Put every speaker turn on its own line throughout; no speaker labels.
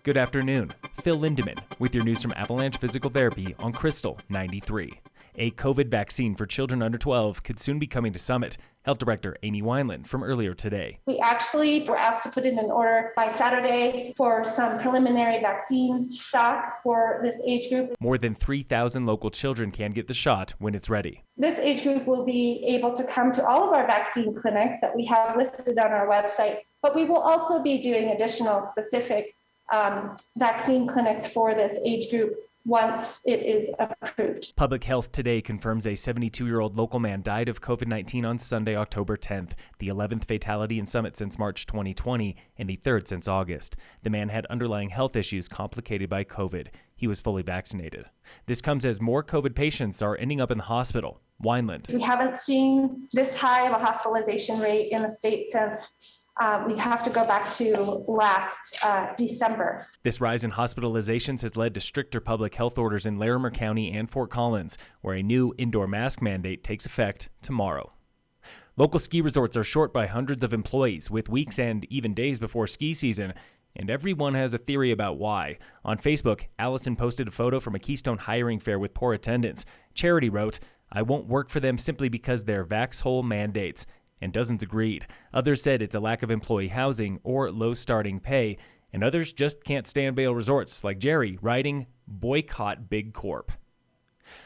Good afternoon. Phil Lindemann with your news from Avalanche Physical Therapy on Krystal 93. A COVID vaccine for children under 12 could soon be coming to Summit. Health Director Amy Wineland from earlier today.
We actually were asked to put in an order by Saturday for some preliminary vaccine stock for this age group.
More than 3,000 local children can get the shot when it's ready.
This age group will be able to come to all of our vaccine clinics that we have listed on our website, but we will also be doing additional specific vaccine clinics for this age group once it is approved.
Public Health Today confirms a 72-year-old local man died of COVID-19 on Sunday, October 10th, the 11th fatality in Summit since March 2020 and the 3rd since August. The man had underlying health issues complicated by COVID. He was fully vaccinated. This comes as more COVID patients are ending up in the hospital. Wineland.
We haven't seen this high of a hospitalization rate in the state since we'd have to go back to last December.
This rise in hospitalizations has led to stricter public health orders in Larimer County and Fort Collins, where a new indoor mask mandate takes effect tomorrow. Local ski resorts are short by hundreds of employees, with weeks and even days before ski season, and everyone has a theory about why. On Facebook, Allison posted a photo from a Keystone hiring fair with poor attendance. Charity wrote, "I won't work for them simply because they're vax-hole mandates," and dozens agreed. Others said it's a lack of employee housing or low starting pay, and others just can't stand Vail Resorts, like Jerry, writing, "Boycott Big Corp."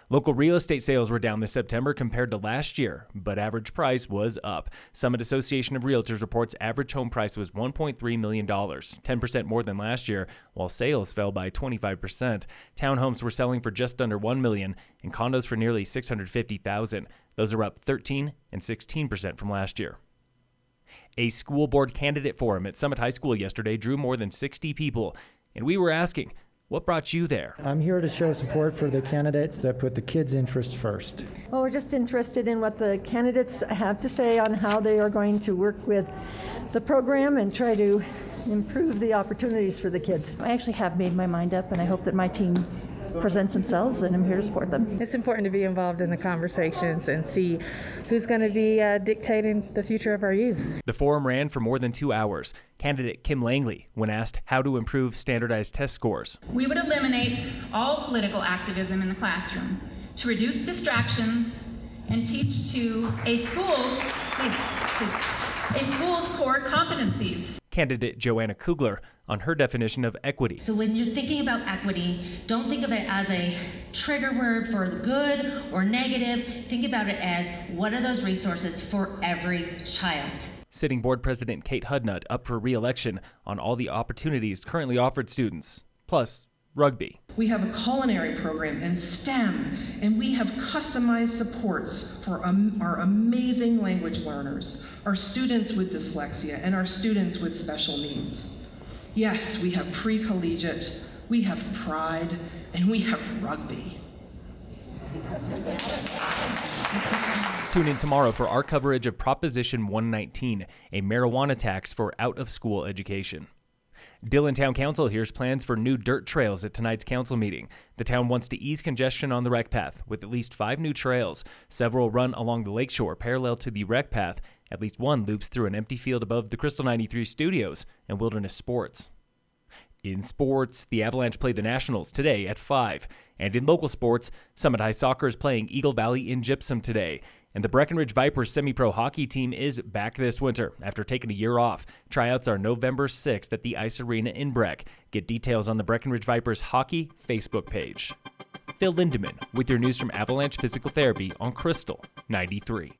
Local real estate sales were down this September compared to last year, but average price was up. Summit Association of Realtors reports average home price was $1.3 million, 10% more than last year, while sales fell by 25%. Townhomes were selling for just under $1 million and condos for nearly $650,000. Those are up 13% and 16% from last year. A school board candidate forum at Summit High School yesterday drew more than 60 people, and we were asking, what brought you there?
I'm here to show support for the candidates that put the kids' interest first.
Well, we're just interested in what the candidates have to say on how they are going to work with the program and try to improve the opportunities for the kids.
I actually have made my mind up, and I hope that my team presents themselves, and I'm here to support them.
It's important to be involved in the conversations and see who's going to be dictating the future of our youth.
The forum ran for more than 2 hours. Candidate Kim Langley, when asked how to improve standardized test scores.
We would eliminate all political activism in the classroom to reduce distractions and teach to a school's core competencies.
Candidate Joanna Kugler on her definition of equity.
So when you're thinking about equity, don't think of it as a trigger word for good or negative. Think about it as what are those resources for every child.
Sitting board president Kate Hudnut up for re-election on all the opportunities currently offered students, plus rugby.
We have a culinary program and STEM, and we have customized supports for our amazing language learners, our students with dyslexia, and our students with special needs. Yes, we have pre-collegiate, we have pride, and we have rugby.
Tune in tomorrow for our coverage of Proposition 119, a marijuana tax for out-of-school education. Dillon Town Council hears plans for new dirt trails at tonight's council meeting. The town wants to ease congestion on the recpath with at least 5 new trails. Several run along the lakeshore parallel to the recpath. At least one loops through an empty field above the Krystal 93 studios and Wilderness Sports. In sports, the Avalanche play the Nationals today at 5. And in local sports, Summit High Soccer is playing Eagle Valley in Gypsum today. And the Breckenridge Vipers semi-pro hockey team is back this winter after taking a year off. Tryouts are November 6th at the Ice Arena in Breck. Get details on the Breckenridge Vipers hockey Facebook page. Phil Lindemann with your news from Avalanche Physical Therapy on Krystal 93.